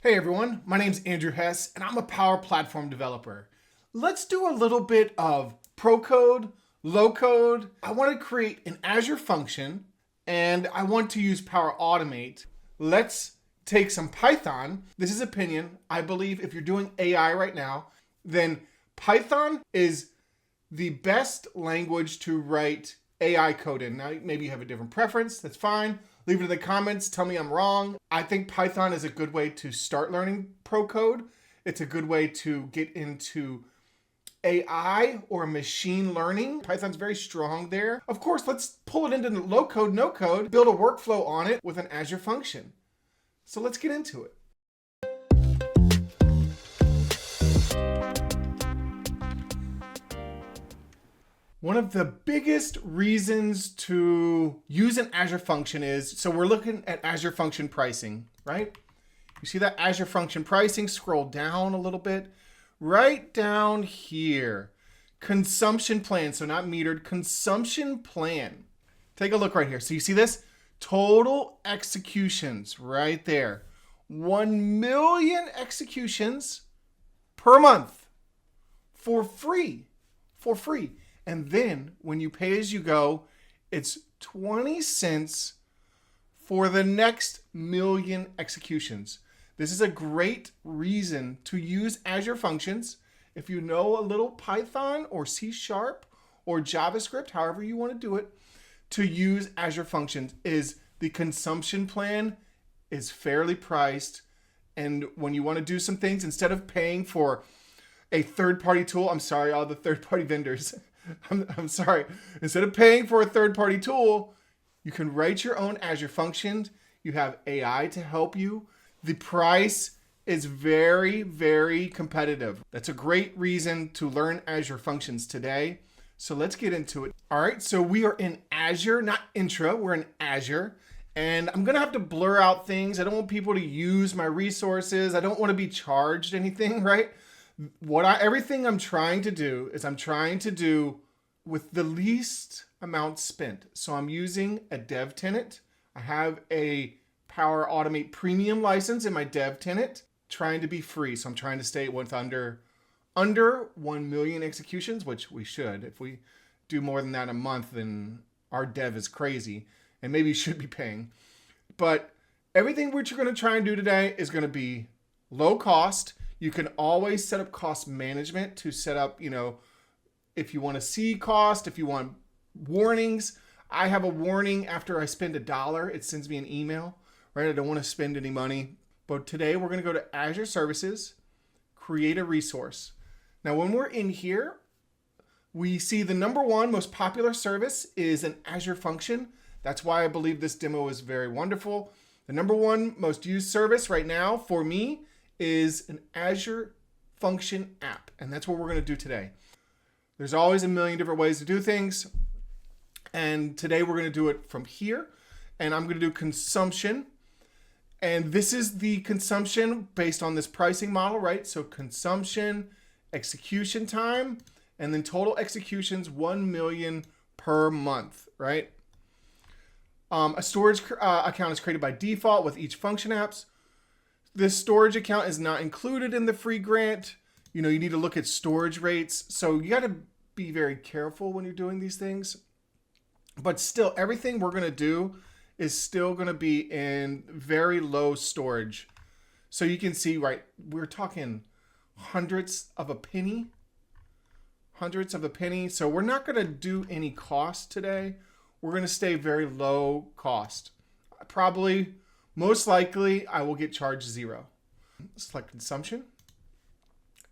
Hey everyone, my name's Andrew Hess and I'm a Power Platform developer. Let's do a little bit of pro code, low code. I want to create an Azure function and I want to use Power Automate. Let's take some Python. This is opinion. I believe if you're doing AI right now, then Python is the best language to write AI code in. Now, maybe you have a different preference. That's fine. Leave it in the comments. Tell me I'm wrong. I think Python is a good way to start learning pro code. It's a good way to get into AI or machine learning. Python's very strong there. Of course, let's pull it into low code, no code, build a workflow on it with an Azure function. So let's get into it. One of the biggest reasons to use an Azure function is, so we're looking at Azure function pricing, right? You see that Azure function pricing? Scroll down a little bit. Right down here, consumption plan. So not metered, consumption plan. Take a look right here. So you see this? Total executions right there. 1 million executions per month for free. And then when you pay as you go, it's 20 cents for the next million executions. This is a great reason to use Azure Functions. If you know a little Python or C# or JavaScript, however you want to do it, to use Azure Functions is the consumption plan is fairly priced. And when you want to do some things, instead of paying for a third-party tool, I'm sorry, all the third-party vendors, I'm sorry. Instead of paying for a third-party tool, you can write your own Azure functions. You have AI to help you. The price is very, very competitive. That's a great reason to learn Azure functions today. So let's get into it. All right, so we are in Azure, not Intra, we're in Azure. And I'm gonna have to blur out things. I don't want people to use my resources. I don't want to be charged anything, right? Everything I'm trying to do is I'm trying to do with the least amount spent. So I'm using a dev tenant. I have a Power Automate premium license in my dev tenant, trying to be free. So I'm trying to stay with under 1 million executions, which we should. If we do more than that a month, then our dev is crazy and maybe should be paying. But everything which you're going to try and do today is going to be low cost. You can always set up cost management to set up, if you want to see cost, if you want warnings. I have a warning after I spend $1. It sends me an email, right? I don't want to spend any money. But today we're going to go to Azure Services, create a resource. Now, when we're in here, we see the number one most popular service is an Azure function. That's why I believe this demo is very wonderful. The number one most used service right now for me is an Azure function app. And that's what we're going to do today. There's always a million different ways to do things. And today we're going to do it from here. And I'm going to do consumption. And this is the consumption based on this pricing model, right? So consumption, execution time, and then total executions, 1 million per month, right? A storage account is created by default with each function apps. This storage account is not included in the free grant. You need to look at storage rates. So you got to be very careful when you're doing these things. But still, everything we're going to do is still going to be in very low storage. So you can see, right, we're talking hundreds of a penny. So we're not going to do any cost today. We're going to stay very low cost. Most likely, I will get charged 0. Select consumption.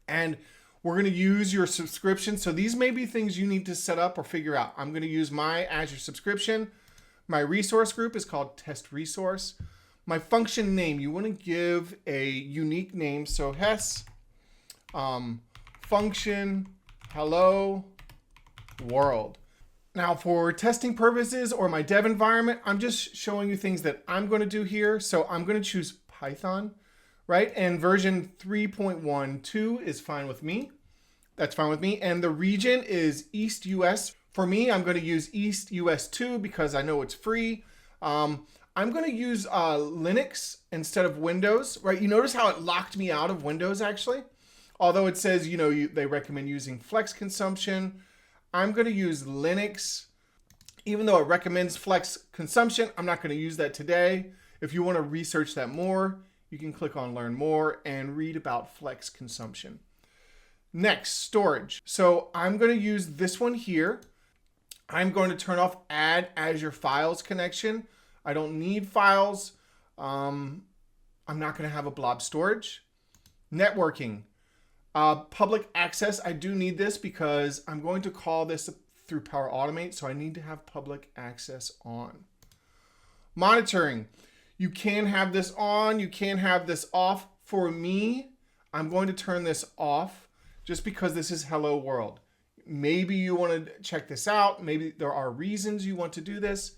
And we're going to use your subscription. So these may be things you need to set up or figure out. I'm going to use my Azure subscription. My resource group is called test resource. My function name, you want to give a unique name. So Hess function hello world. Now for testing purposes or my dev environment, I'm just showing you things that I'm going to do here. So I'm going to choose Python, right? And version 3.12 is fine with me. That's fine with me. And the region is East US. For me, I'm going to use East US 2 because I know it's free. I'm I'm going to use Linux instead of Windows, right? You notice how it locked me out of Windows actually? Although it says, they recommend using flex consumption. I'm going to use Linux. Even though it recommends flex consumption, I'm not going to use that today. If you want to research that more, you can click on Learn More and read about flex consumption. Next, storage. So I'm going to use this one here. I'm going to turn off Add Azure Files connection. I don't need files. I'm not going to have a blob storage. Networking. Public access. I do need this because I'm going to call this through Power Automate, so I need to have public access on. Monitoring. You can have this on, you can have this off. For me, I'm going to turn this off just because this is Hello World. Maybe you want to check this out. Maybe there are reasons you want to do this,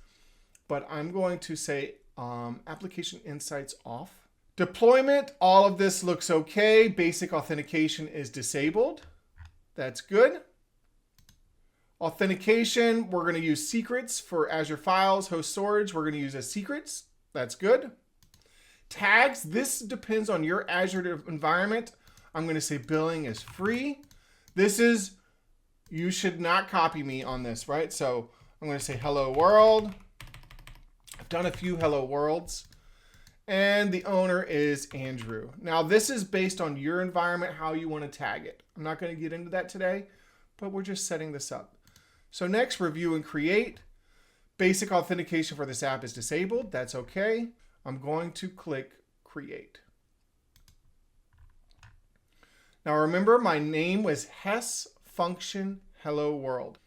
but I'm going to say Application Insights off. Deployment, all of this looks okay. Basic authentication is disabled. That's good. Authentication, we're going to use secrets for Azure Files, host storage. We're going to use as secrets. That's good. Tags, this depends on your Azure environment. I'm going to say billing is free. You should not copy me on this, right? So I'm going to say hello world. I've done a few hello worlds. And the owner is Andrew. Now this is based on your environment, how you want to tag it. I'm not going to get into that today, but we're just setting this up. So next, review and create. Basic authentication for this app is disabled. That's okay. I'm going to click create. Now remember, my name was Hess Function Hello World.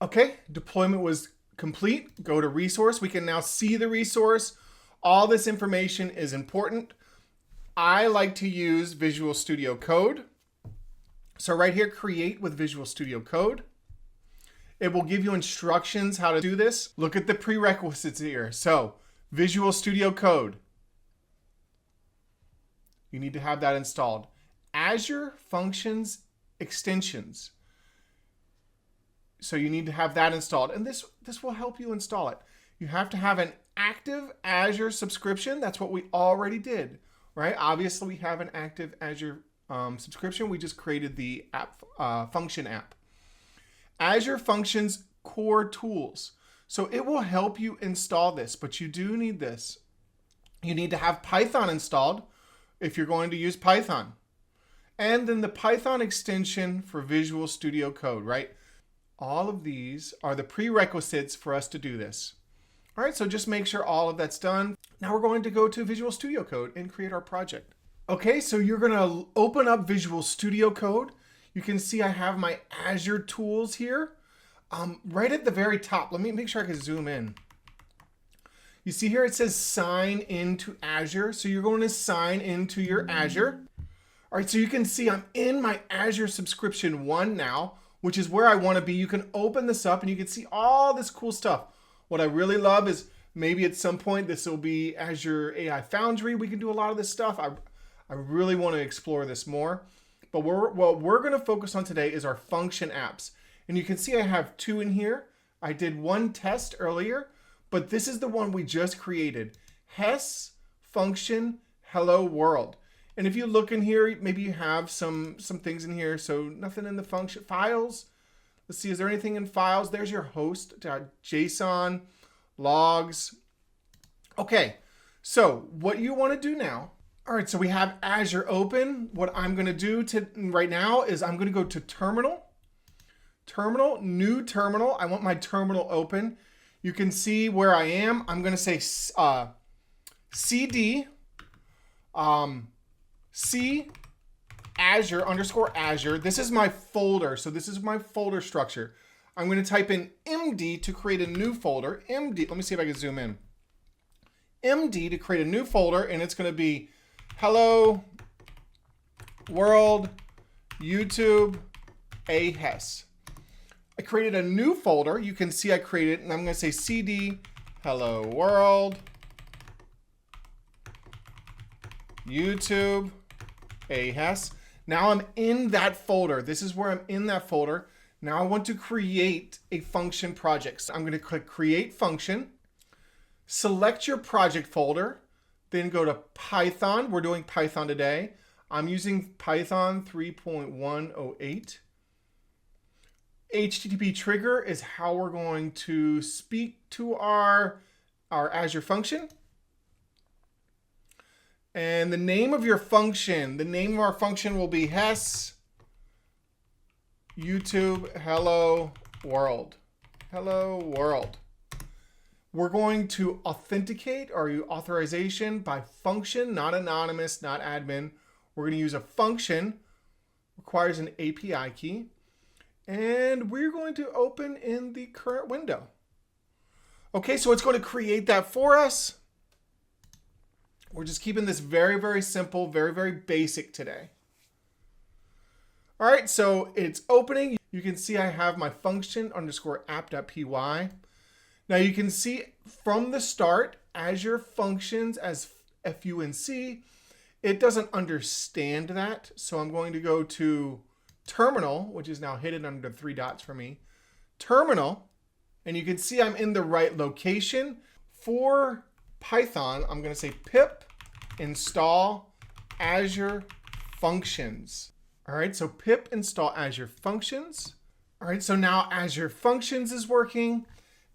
Okay, deployment was complete. Go to resource. We can now see the resource. All this information is important. I like to use Visual Studio Code. So right here, create with Visual Studio Code. It will give you instructions how to do this. Look at the prerequisites here. So Visual Studio Code. You need to have that installed. Azure Functions extensions. So you need to have that installed. And this will help you install it. You have to have an active Azure subscription. That's what we already did, right? Obviously, we have an active Azure subscription. We just created the app function app. Azure Functions core tools. So it will help you install this, but you do need this. You need to have Python installed if you're going to use Python. And then the Python extension for Visual Studio Code, right? All of these are the prerequisites for us to do this. All right, so just make sure all of that's done. Now we're going to go to Visual Studio Code and create our project. Okay, so you're gonna open up Visual Studio Code. You can see I have my Azure tools here. Right at the very top, let me make sure I can zoom in. You see here it says sign into Azure. So you're going to sign into your Azure. All right, so you can see I'm in my Azure subscription 1 now, which is where I want to be. You can open this up and you can see all this cool stuff. What I really love is maybe at some point this will be Azure AI Foundry. We can do a lot of this stuff. I really want to explore this more. But what we're going to focus on today is our function apps. And you can see I have 2 in here. I did 1 test earlier, but this is the one we just created. Hess Function Hello World. And if you look in here, maybe you have some things in here. So nothing in the function files. Let's see, is there anything in files? There's your host.json, logs. Okay, so what you want to do now, all right, so we have Azure open. What I'm going to do right now is I'm going to go to terminal, new terminal. I want my terminal open. You can see where I am. I'm going to say cd c Azure _Azure. This is my folder. So this is my folder structure. I'm going to type in MD to create a new folder. MD, let me see if I can zoom in. MD to create a new folder, and it's going to be Hello World YouTube A Hess. I created a new folder. You can see I created, and I'm going to say cd Hello World YouTube A Hess. Now I'm in that folder. This is where I'm in that folder. Now I want to create a function project. So I'm going to click create function. Select your project folder, then go to Python. We're doing Python today. I'm using Python 3.108. HTTP trigger is how we're going to speak to our Azure function. And the name of your function, the name of our function will be Hess YouTube Hello World. Hello World. We're going to authenticate our authorization by function, not anonymous, not admin. We're going to use a function, requires an API key, and we're going to open in the current window. Okay, so it's going to create that for us. We're just keeping this very, very simple, very, very basic today. All right, so it's opening. You can see I have my function underscore app.py. Now you can see from the start, Azure Functions as FUNC, it doesn't understand that. So I'm going to go to terminal, which is now hidden under 3 dots for me. Terminal, and you can see I'm in the right location. For Python, I'm going to say pip install Azure Functions. All right, so pip install Azure Functions. All right, so now Azure Functions is working.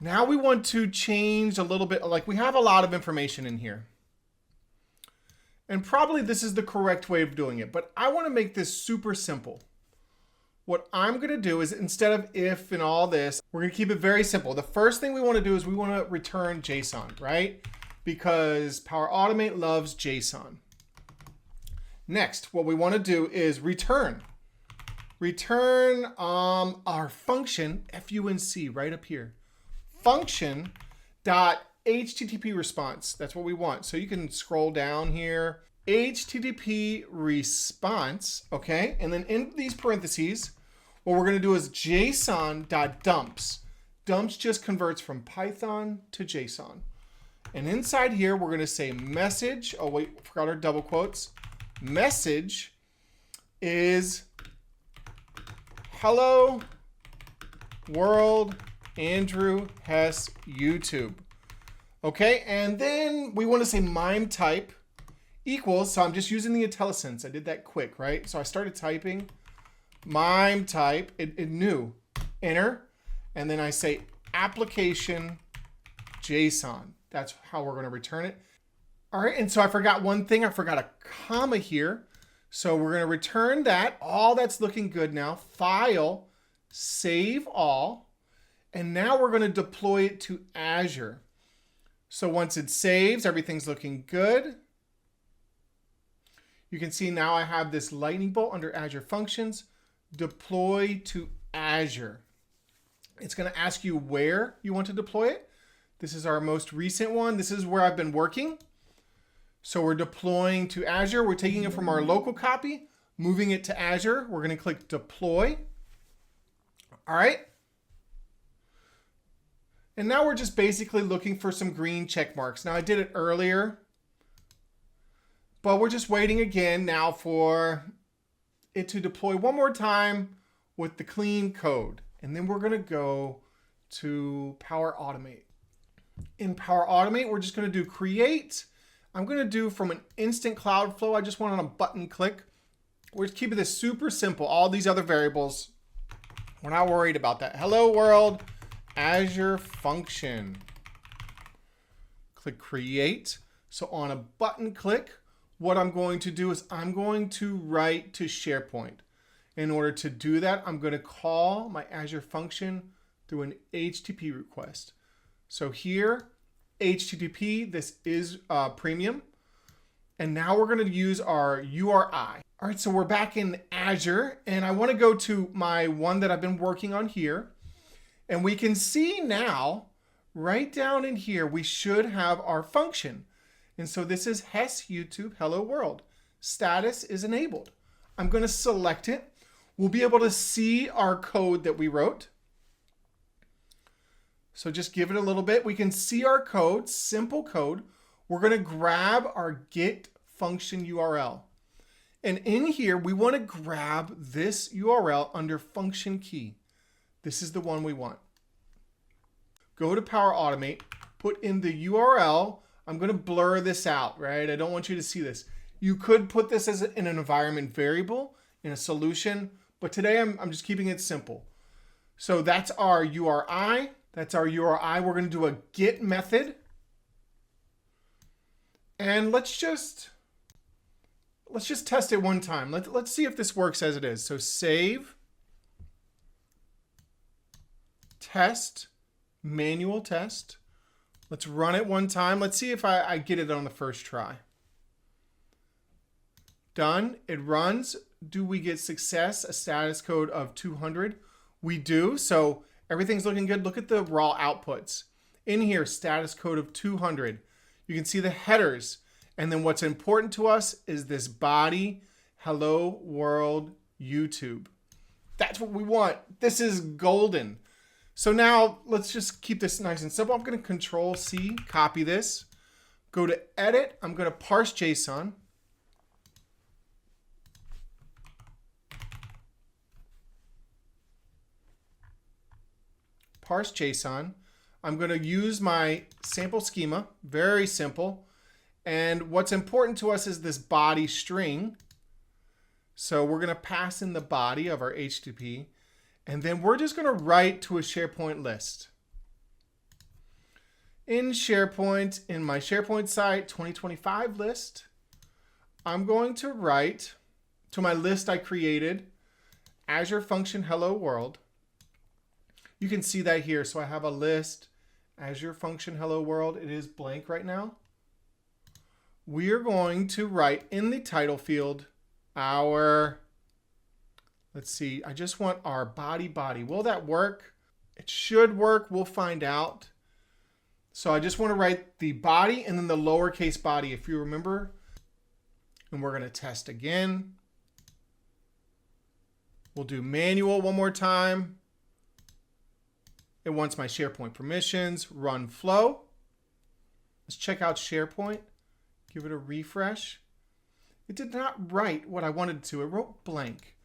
Now we want to change a little bit, like we have a lot of information in here. And probably this is the correct way of doing it, but I want to make this super simple. What I'm going to do is, instead of if and all this, we're going to keep it very simple. The first thing we want to do is we want to return JSON, right? Because Power Automate loves JSON. Next, what we want to do is return. Return our function, FUNC, right up here. Function dot HTTP response. That's what we want. So you can scroll down here. HTTP response, okay? And then in these parentheses, what we're going to do is JSON.dumps. Dumps just converts from Python to JSON. And inside here, we're going to say message. Oh, wait, forgot our double quotes. Message is hello world Andrew Hess YouTube. Okay, and then we want to say MIME type equals, so I'm just using the IntelliSense. I did that quick, right? So I started typing MIME type, it knew, enter, and then I say application JSON. That's how we're going to return it. All right, and so I forgot one thing. I forgot a comma here. So we're going to return that. All that's looking good now. File, save all, and now we're going to deploy it to Azure. So once it saves, everything's looking good. You can see now I have this lightning bolt under Azure Functions, deploy to Azure. It's going to ask you where you want to deploy it. This is our most recent one. This is where I've been working. So we're deploying to Azure. We're taking it from our local copy, moving it to Azure. We're going to click deploy. All right. And now we're just basically looking for some green check marks. Now I did it earlier, but we're just waiting again now for it to deploy one more time with the clean code. And then we're going to go to Power Automate. In Power Automate, we're just going to do create. I'm going to do from an instant cloud flow. I just want on a button click. We're just keeping this super simple. All these other variables, we're not worried about that. Hello world, Azure Function. Click create. So on a button click, what I'm going to do is I'm going to write to SharePoint. In order to do that, I'm going to call my Azure Function through an HTTP request. So here, HTTP, this is premium. And now we're going to use our URI. All right, so we're back in Azure, and I want to go to my one that I've been working on here. And we can see now, right down in here, we should have our function. And so this is Hess YouTube Hello World. Status is enabled. I'm going to select it. We'll be able to see our code that we wrote. So just give it a little bit. We can see our code, simple code. We're going to grab our get function URL. And in here, we want to grab this URL under function key. This is the one we want. Go to Power Automate, put in the URL. I'm going to blur this out, right? I don't want you to see this. You could put this as in an environment variable in a solution, but today I'm just keeping it simple. So that's our URI. That's our URI. We're going to do a get method. And let's just test it one time. Let's see if this works as it is. So save, test, manual test. Let's run it one time. Let's see if I get it on the first try. Done. It runs. Do we get success? A status code of 200. We do. So everything's looking good. Look at the raw outputs. In here, status code of 200. You can see the headers. And then what's important to us is this body, hello world, YouTube. That's what we want. This is golden. So now let's just keep this nice and simple. I'm going to Control C, copy this, go to edit. I'm going to parse JSON. Parse JSON. I'm going to use my sample schema, very simple. And what's important to us is this body string. So we're going to pass in the body of our HTTP. And then we're just going to write to a SharePoint list. In SharePoint, in my SharePoint site 2025 list, I'm going to write to my list I created, Azure Function Hello World. You can see that here. So I have a list, Azure Function Hello World. It is blank right now. We are going to write in the title field our, let's see, I just want our body. Will that work? It should work. We'll find out. So I just want to write the body and then the lowercase body, if you remember. And we're going to test again. We'll do manual one more time. It wants my SharePoint permissions, run flow. Let's check out SharePoint. Give it a refresh. It did not write what I wanted to. It wrote blank.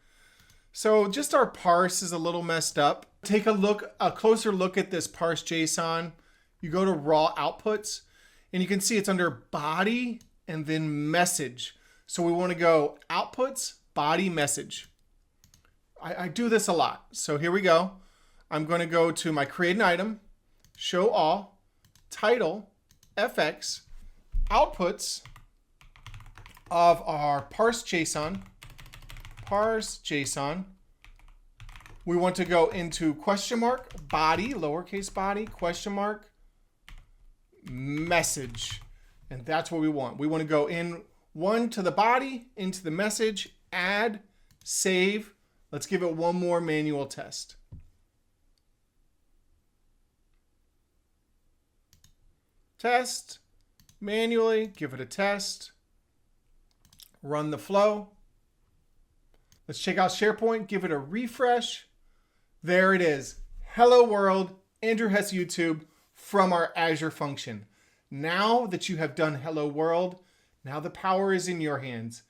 So just our parse is a little messed up. Take a closer look at this parse JSON. You go to raw outputs and you can see it's under body and then message. So we want to go outputs, body, message. I do this a lot. So here we go. I'm going to go to my create an item, show all, title, FX, outputs of our parse JSON. We want to go into question mark, body, lowercase body, question mark, message. And that's what we want. We want to go in one to the body, into the message, add, save. Let's give it one more manual test. Test, manually, give it a test. Run the flow. Let's check out SharePoint, give it a refresh. There it is. Hello world, Andrew Hess YouTube from our Azure function. Now that you have done hello world, now the power is in your hands.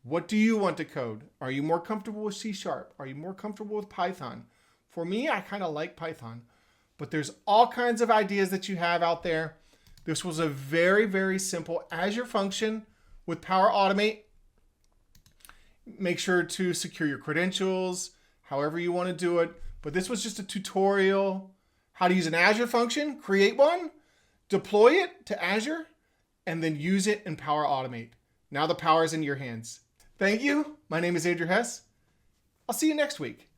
What do you want to code? Are you more comfortable with C#? Are you more comfortable with Python? For me, I kind of like Python, but there's all kinds of ideas that you have out there. This was a very, very simple Azure function with Power Automate. Make sure to secure your credentials, however you want to do it. But this was just a tutorial, how to use an Azure function, create one, deploy it to Azure, and then use it in Power Automate. Now the power is in your hands. Thank you. My name is Andrew Hess. I'll see you next week.